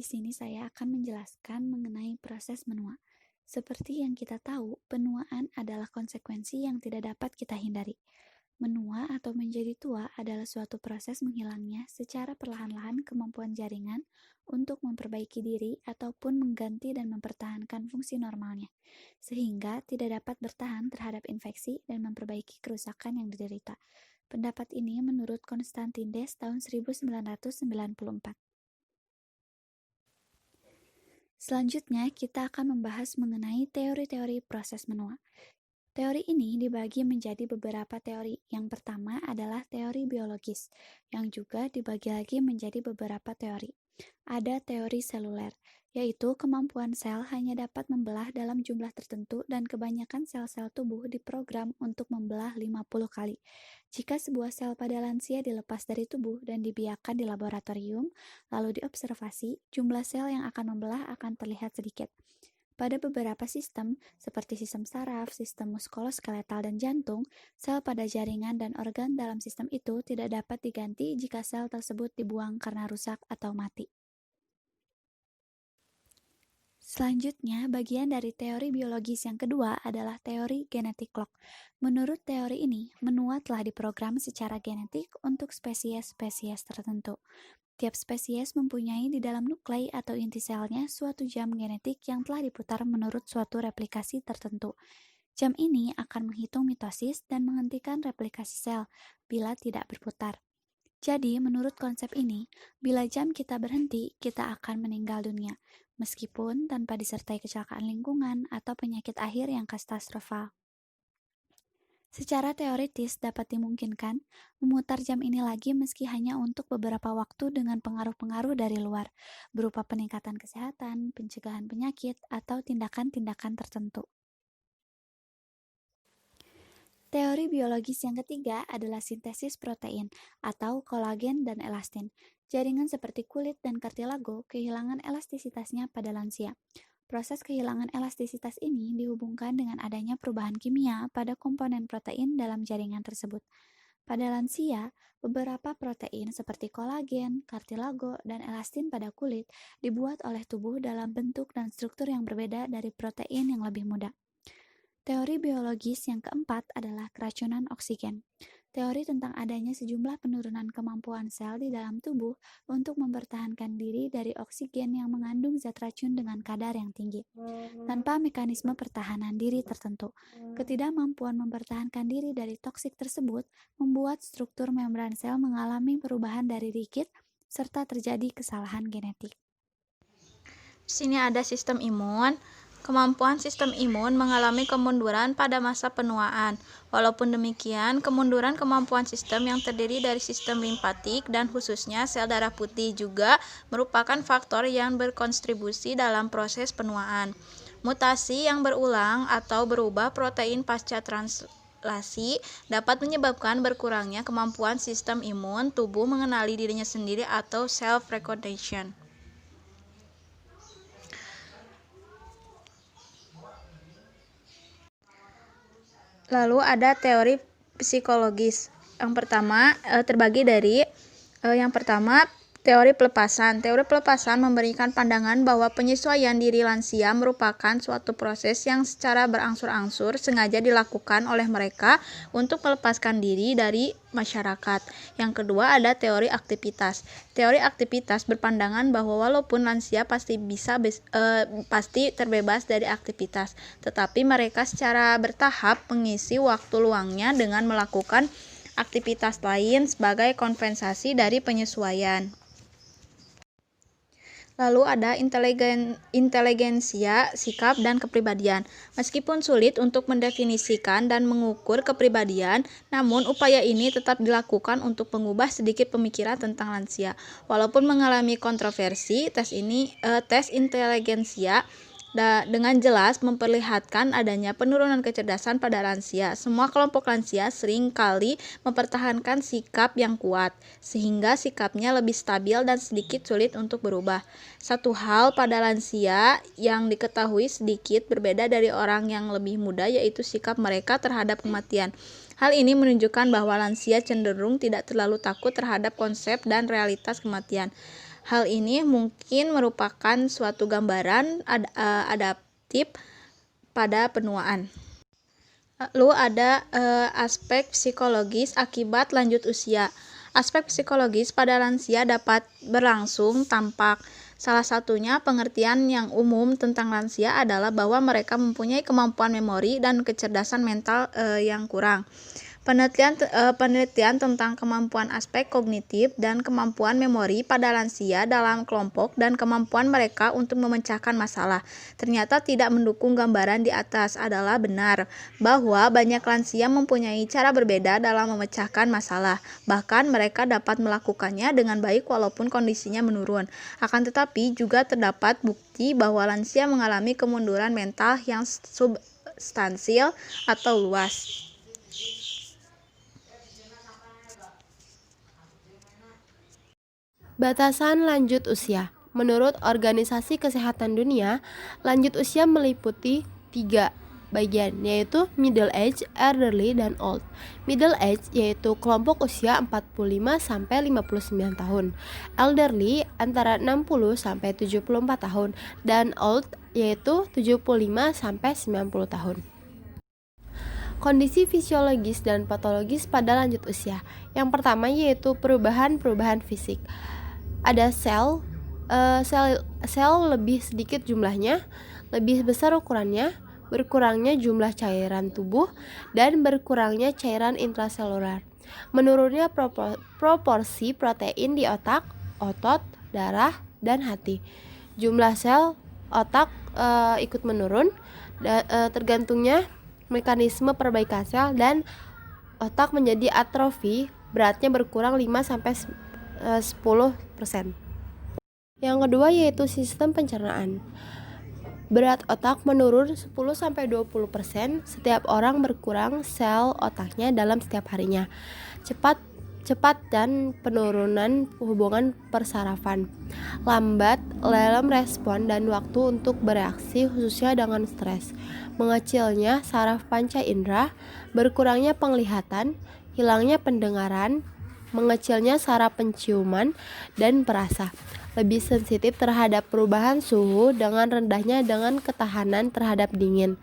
sini saya akan menjelaskan mengenai proses menua. Seperti yang kita tahu, penuaan adalah konsekuensi yang tidak dapat kita hindari. Menua atau menjadi tua adalah suatu proses menghilangnya secara perlahan-lahan kemampuan jaringan untuk memperbaiki diri ataupun mengganti dan mempertahankan fungsi normalnya, sehingga tidak dapat bertahan terhadap infeksi dan memperbaiki kerusakan yang diderita. Pendapat ini menurut Konstantides tahun 1994. Selanjutnya, kita akan membahas mengenai teori-teori proses menua. Teori ini dibagi menjadi beberapa teori. Yang pertama adalah teori biologis, yang juga dibagi lagi menjadi beberapa teori. Ada teori seluler, yaitu kemampuan sel hanya dapat membelah dalam jumlah tertentu dan kebanyakan sel-sel tubuh diprogram untuk membelah 50 kali. Jika sebuah sel pada lansia dilepas dari tubuh dan dibiarkan di laboratorium, lalu diobservasi, jumlah sel yang akan membelah akan terlihat sedikit. Pada beberapa sistem, seperti sistem saraf, sistem muskuloskeletal, dan jantung, sel pada jaringan dan organ dalam sistem itu tidak dapat diganti jika sel tersebut dibuang karena rusak atau mati. Selanjutnya, bagian dari teori biologis yang kedua adalah teori genetik lock. Menurut teori ini, menua telah diprogram secara genetik untuk spesies-spesies tertentu. Tiap spesies mempunyai di dalam nuklei atau inti selnya suatu jam genetik yang telah diputar menurut suatu replikasi tertentu. Jam ini akan menghitung mitosis dan menghentikan replikasi sel bila tidak berputar. Jadi, menurut konsep ini, bila jam kita berhenti, kita akan meninggal dunia, meskipun tanpa disertai kecelakaan lingkungan atau penyakit akhir yang katastrofal. Secara teoritis dapat dimungkinkan memutar jam ini lagi meski hanya untuk beberapa waktu dengan pengaruh-pengaruh dari luar, berupa peningkatan kesehatan, pencegahan penyakit, atau tindakan-tindakan tertentu. Teori biologis yang ketiga adalah sintesis protein atau kolagen dan elastin. Jaringan seperti kulit dan kartilago kehilangan elastisitasnya pada lansia. Proses kehilangan elastisitas ini dihubungkan dengan adanya perubahan kimia pada komponen protein dalam jaringan tersebut. Pada lansia, beberapa protein seperti kolagen, kartilago, dan elastin pada kulit dibuat oleh tubuh dalam bentuk dan struktur yang berbeda dari protein yang lebih muda. Teori biologis yang keempat adalah keracunan oksigen. Teori tentang adanya sejumlah penurunan kemampuan sel di dalam tubuh untuk mempertahankan diri dari oksigen yang mengandung zat racun dengan kadar yang tinggi, tanpa mekanisme pertahanan diri tertentu. Ketidakmampuan mempertahankan diri dari toksik tersebut membuat struktur membran sel mengalami perubahan dari rigid, serta terjadi kesalahan genetik. Di sini ada sistem imun. Kemampuan sistem imun mengalami kemunduran pada masa penuaan. Walaupun demikian, kemunduran kemampuan sistem yang terdiri dari sistem limfatik dan khususnya sel darah putih juga merupakan faktor yang berkontribusi dalam proses penuaan. Mutasi yang berulang atau berubah protein pasca translasi dapat menyebabkan berkurangnya kemampuan sistem imun tubuh mengenali dirinya sendiri atau self-recognition. Lalu ada teori psikologis. Yang pertama terbagi dari yang pertama teori pelepasan. Teori pelepasan memberikan pandangan bahwa penyesuaian diri lansia merupakan suatu proses yang secara berangsur-angsur sengaja dilakukan oleh mereka untuk melepaskan diri dari masyarakat. Yang kedua ada teori aktivitas. Teori aktivitas berpandangan bahwa walaupun lansia pasti terbebas dari aktivitas, tetapi mereka secara bertahap mengisi waktu luangnya dengan melakukan aktivitas lain sebagai kompensasi dari penyesuaian. Lalu ada inteligensia, sikap, dan kepribadian. Meskipun sulit untuk mendefinisikan dan mengukur kepribadian, namun upaya ini tetap dilakukan untuk mengubah sedikit pemikiran tentang lansia. Walaupun mengalami kontroversi, tes inteligensia dengan jelas memperlihatkan adanya penurunan kecerdasan pada lansia. Semua kelompok lansia sering kali mempertahankan sikap yang kuat, sehingga sikapnya lebih stabil dan sedikit sulit untuk berubah. Satu hal pada lansia yang diketahui sedikit berbeda dari orang yang lebih muda, yaitu sikap mereka terhadap kematian. Hal ini menunjukkan bahwa lansia cenderung tidak terlalu takut terhadap konsep dan realitas kematian. Hal ini mungkin merupakan suatu gambaran adaptif pada penuaan. Lalu ada aspek psikologis akibat lanjut usia. Aspek psikologis pada lansia dapat berlangsung tampak. Salah satunya pengertian yang umum tentang lansia adalah bahwa mereka mempunyai kemampuan memori dan kecerdasan mental yang kurang. Penelitian tentang kemampuan aspek kognitif dan kemampuan memori pada lansia dalam kelompok dan kemampuan mereka untuk memecahkan masalah ternyata tidak mendukung gambaran di atas adalah benar bahwa banyak lansia mempunyai cara berbeda dalam memecahkan masalah. Bahkan mereka dapat melakukannya dengan baik walaupun kondisinya menurun. Akan tetapi juga terdapat bukti bahwa lansia mengalami kemunduran mental yang substansial atau luas. Batasan lanjut usia. Menurut Organisasi Kesehatan Dunia, lanjut usia meliputi 3 bagian, yaitu middle age, elderly, dan old. Middle age yaitu kelompok usia 45-59 tahun. Elderly antara 60-74 tahun, dan old yaitu 75-90 tahun. Kondisi fisiologis dan patologis pada lanjut usia. Yang pertama yaitu perubahan fisik. Ada sel lebih sedikit jumlahnya, lebih besar ukurannya, berkurangnya jumlah cairan tubuh, dan berkurangnya cairan intraseluler. Menurunnya proporsi protein di otak, otot, darah, dan hati. Jumlah sel otak ikut menurun, tergantungnya mekanisme perbaikan sel, dan otak menjadi atrofi, beratnya berkurang 5-10%. Yang kedua yaitu sistem pencernaan. Berat otak menurun 10-20%, setiap orang berkurang sel otaknya dalam setiap harinya. Cepat dan penurunan hubungan persarafan. Lambat dalam respon dan waktu untuk bereaksi khususnya dengan stres. Mengecilnya saraf panca indera, berkurangnya penglihatan, hilangnya pendengaran, mengecilnya saraf penciuman dan perasa, lebih sensitif terhadap perubahan suhu dengan rendahnya dengan ketahanan terhadap dingin,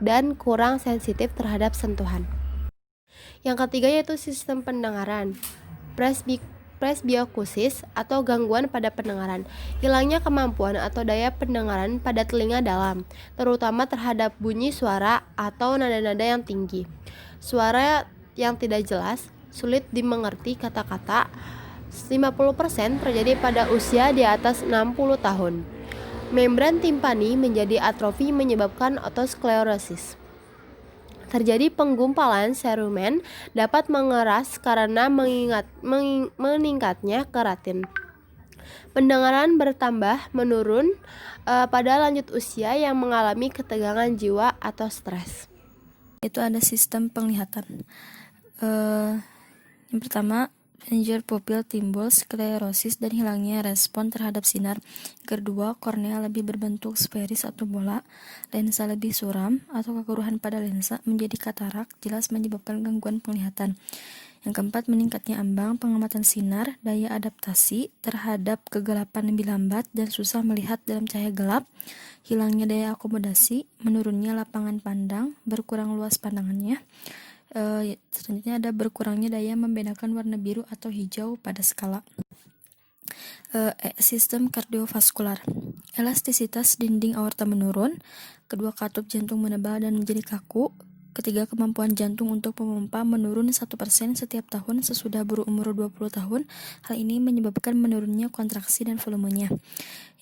dan kurang sensitif terhadap sentuhan. Yang ketiga yaitu sistem pendengaran, presbiokusis atau gangguan pada pendengaran, hilangnya kemampuan atau daya pendengaran pada telinga dalam, terutama terhadap bunyi suara atau nada-nada yang tinggi, suara yang tidak jelas, sulit dimengerti kata-kata. 50% terjadi pada usia di atas 60 tahun. Membran timpani menjadi atrofi menyebabkan otosklerosis. Terjadi penggumpalan serumen dapat mengeras karena meningkatnya keratin. Pendengaran bertambah menurun pada lanjut usia yang mengalami ketegangan jiwa atau stres. Itu ada sistem penglihatan. Yang pertama, danger pupil timbul sklerosis dan hilangnya respon terhadap sinar. Kedua, kornea lebih berbentuk sferis atau bola, lensa lebih suram atau kekeruhan pada lensa menjadi katarak, jelas menyebabkan gangguan penglihatan. Yang keempat, meningkatnya ambang pengamatan sinar, daya adaptasi terhadap kegelapan lebih lambat dan susah melihat dalam cahaya gelap, hilangnya daya akomodasi, menurunnya lapangan pandang, berkurang luas pandangannya. Selanjutnya ada berkurangnya daya membedakan warna biru atau hijau pada skala. Sistem kardiovaskular. Elastisitas dinding aorta menurun. Kedua, katup jantung menebal dan menjadi kaku. Ketiga, kemampuan jantung untuk memompa menurun 1% setiap tahun sesudah berumur 20 tahun. Hal ini menyebabkan menurunnya kontraksi dan volumenya.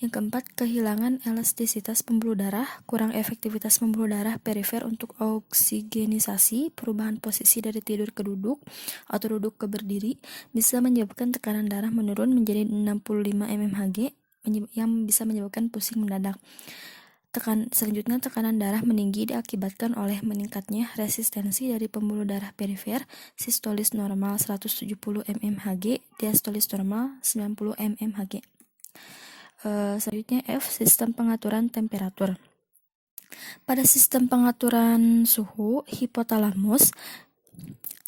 Yang keempat, kehilangan elastisitas pembuluh darah, kurang efektivitas pembuluh darah perifer untuk oksigenisasi, perubahan posisi dari tidur ke duduk atau duduk ke berdiri bisa menyebabkan tekanan darah menurun menjadi 65 mmHg yang bisa menyebabkan pusing mendadak. Selanjutnya, tekanan darah meninggi diakibatkan oleh meningkatnya resistensi dari pembuluh darah perifer, sistolis normal 170 mmHg, diastolis normal 90 mmHg. Selanjutnya F, sistem pengaturan temperatur. Pada sistem pengaturan suhu, hipotalamus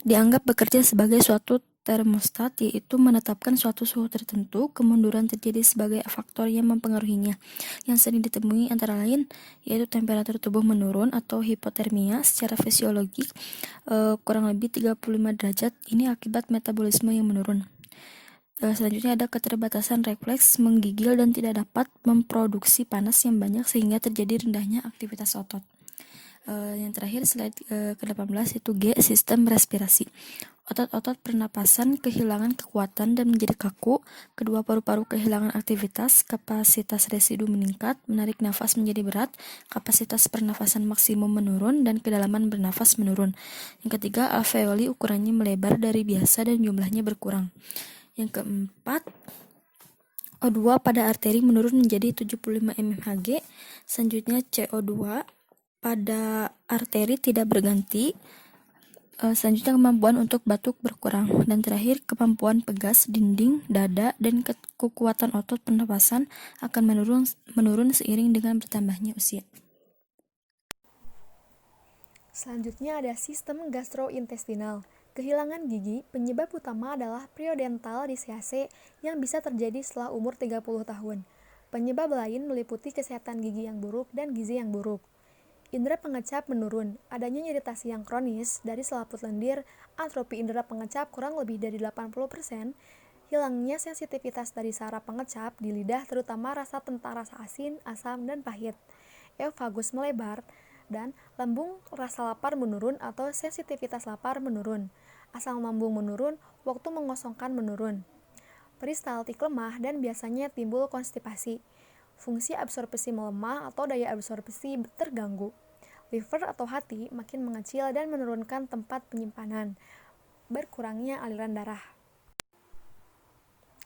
dianggap bekerja sebagai suatu termostat, yaitu menetapkan suatu suhu tertentu. Kemunduran terjadi sebagai faktor yang mempengaruhinya, yang sering ditemui antara lain yaitu temperatur tubuh menurun atau hipotermia secara fisiologik kurang lebih 35 derajat. Ini akibat metabolisme yang menurun. Selanjutnya ada keterbatasan refleks menggigil dan tidak dapat memproduksi panas yang banyak sehingga terjadi rendahnya aktivitas otot. Yang terakhir slide ke-18 itu G, sistem respirasi. Otot-otot pernapasan kehilangan kekuatan dan menjadi kaku, kedua paru-paru kehilangan aktivitas, kapasitas residu meningkat, menarik nafas menjadi berat, kapasitas pernafasan maksimum menurun, dan kedalaman bernafas menurun. Yang ketiga, alveoli ukurannya melebar dari biasa dan jumlahnya berkurang. Yang keempat, O2 pada arteri menurun menjadi 75 mmHg. Selanjutnya CO2 pada arteri tidak berganti. Selanjutnya kemampuan untuk batuk berkurang. Dan terakhir, kemampuan pegas dinding, dada, dan kekuatan otot pernapasan akan menurun seiring dengan bertambahnya usia. Selanjutnya ada sistem gastrointestinal. Kehilangan gigi, penyebab utama adalah periodontal dysesthsia yang bisa terjadi setelah umur 30 tahun. Penyebab lain meliputi kesehatan gigi yang buruk dan gizi yang buruk. Indera pengecap menurun, adanya iritasi yang kronis dari selaput lendir, atrofi indera pengecap kurang lebih dari 80%, hilangnya sensitivitas dari saraf pengecap di lidah terutama rasa tentang rasa asin, asam, dan pahit. Eofagus melebar, dan lambung rasa lapar menurun atau sensitivitas lapar menurun. Asam lambung menurun, waktu mengosongkan menurun. Peristaltik lemah dan biasanya timbul konstipasi. Fungsi absorpsi melemah atau daya absorpsi terganggu. Liver atau hati makin mengecil dan menurunkan tempat penyimpanan. Berkurangnya aliran darah.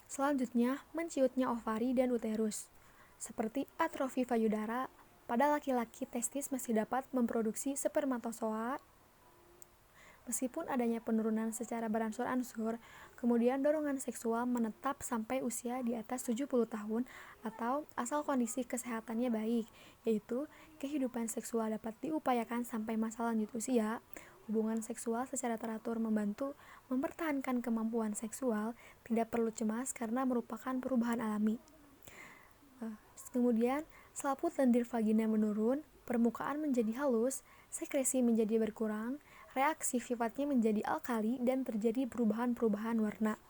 Selanjutnya, menciutnya ovari dan uterus. Seperti atrofi payudara, pada laki-laki testis masih dapat memproduksi spermatozoa. Meskipun adanya penurunan secara beransur-ansur, kemudian dorongan seksual menetap sampai usia di atas 70 tahun atau asal kondisi kesehatannya baik, yaitu kehidupan seksual dapat diupayakan sampai masa lanjut usia. Hubungan seksual secara teratur membantu mempertahankan kemampuan seksual, tidak perlu cemas karena merupakan perubahan alami. Kemudian, selaput lendir vagina menurun, permukaan menjadi halus, sekresi menjadi berkurang, reaksi sifatnya menjadi alkali, dan terjadi perubahan-perubahan warna.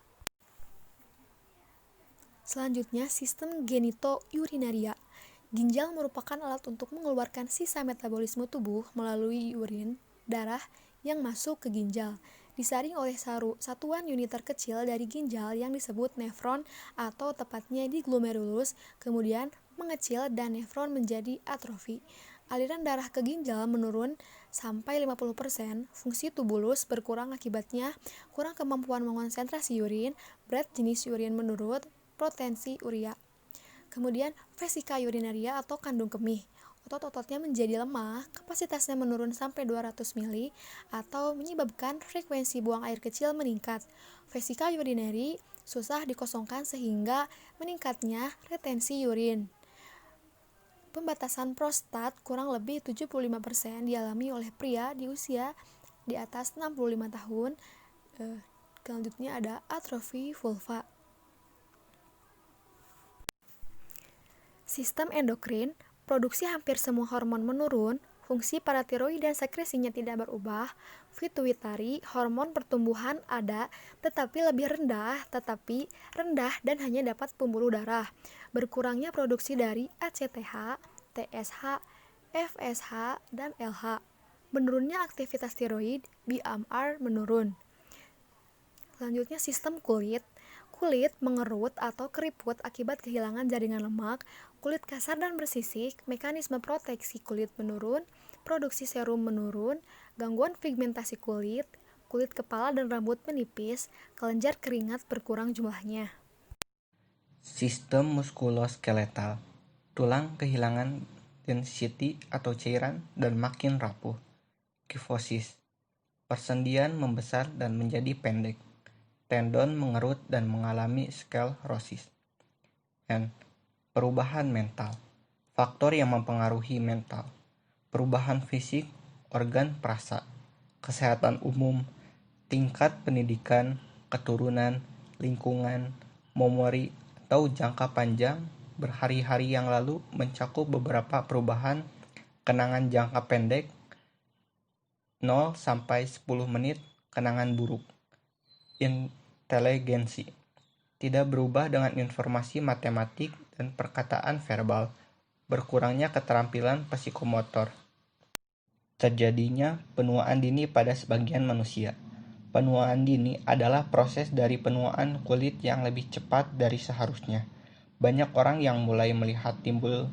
Selanjutnya, sistem genitourinaria. Ginjal merupakan alat untuk mengeluarkan sisa metabolisme tubuh melalui urin, darah yang masuk ke ginjal, disaring oleh satuan unit terkecil dari ginjal yang disebut nefron atau tepatnya di glomerulus, kemudian mengecil dan nefron menjadi atrofi. Aliran darah ke ginjal menurun sampai 50%, fungsi tubulus berkurang akibatnya kurang kemampuan mengonsentrasi urin, berat jenis urin menurun, potensi urea. Kemudian vesika urinaria atau kandung kemih. Otot-ototnya menjadi lemah, kapasitasnya menurun sampai 200 mili atau menyebabkan frekuensi buang air kecil meningkat. Vesika urinary susah dikosongkan sehingga meningkatnya retensi urin. Pembatasan prostat kurang lebih 75% dialami oleh pria di usia di atas 65 tahun. Selanjutnya ada atrofi vulva. Sistem endokrin, produksi hampir semua hormon menurun, fungsi paratiroid dan sekresinya tidak berubah. Pituitari, hormon pertumbuhan ada, tetapi lebih rendah, dan hanya dapat pembuluh darah. Berkurangnya produksi dari ACTH, TSH, FSH, dan LH. Menurunnya aktivitas tiroid, BMR menurun. Selanjutnya sistem kulit. Kulit mengerut atau keriput akibat kehilangan jaringan lemak, kulit kasar dan bersisik, mekanisme proteksi kulit menurun, produksi serum menurun, gangguan pigmentasi kulit, kulit kepala dan rambut menipis, kelenjar keringat berkurang jumlahnya. Sistem muskuloskeletal. Tulang kehilangan density atau cairan dan makin rapuh. Kifosis. Persendian membesar dan menjadi pendek. Tendon mengerut dan mengalami sklerosis. And perubahan mental. Faktor yang mempengaruhi mental. Perubahan fisik, organ perasa, kesehatan umum, tingkat pendidikan, keturunan, lingkungan, memori, atau jangka panjang berhari-hari yang lalu mencakup beberapa perubahan kenangan jangka pendek 0 sampai 10 menit kenangan buruk. Inteligensi tidak berubah dengan informasi matematik dan perkataan verbal, berkurangnya keterampilan psikomotor. Terjadinya penuaan dini pada sebagian manusia. Penuaan dini adalah proses dari penuaan kulit yang lebih cepat dari seharusnya. Banyak orang yang mulai melihat timbul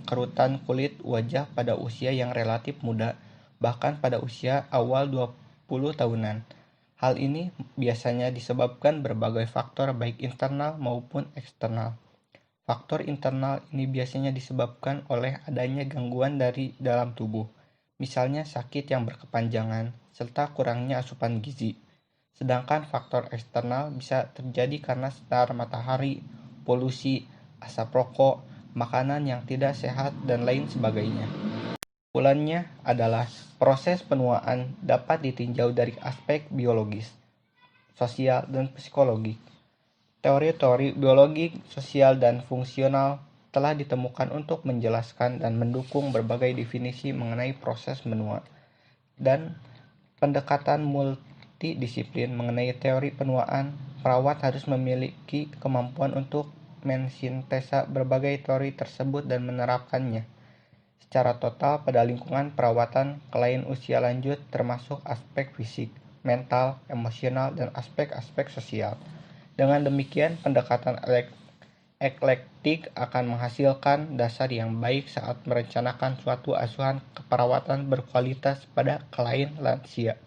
kerutan kulit wajah pada usia yang relatif muda, bahkan pada usia awal 20 tahunan. Hal ini biasanya disebabkan berbagai faktor baik internal maupun eksternal. Faktor internal ini biasanya disebabkan oleh adanya gangguan dari dalam tubuh, misalnya sakit yang berkepanjangan, serta kurangnya asupan gizi. Sedangkan faktor eksternal bisa terjadi karena sinar matahari, polusi, asap rokok, makanan yang tidak sehat, dan lain sebagainya. Kesimpulannya adalah proses penuaan dapat ditinjau dari aspek biologis, sosial, dan psikologi. Teori-teori biologi, sosial, dan fungsional telah ditemukan untuk menjelaskan dan mendukung berbagai definisi mengenai proses menua, dan pendekatan multidisiplin mengenai teori penuaan. Perawat harus memiliki kemampuan untuk mensintesa berbagai teori tersebut dan menerapkannya secara total pada lingkungan perawatan klien usia lanjut, termasuk aspek fisik, mental, emosional, dan aspek-aspek sosial. Dengan demikian, pendekatan eklektik akan menghasilkan dasar yang baik saat merencanakan suatu asuhan keperawatan berkualitas pada klien lansia.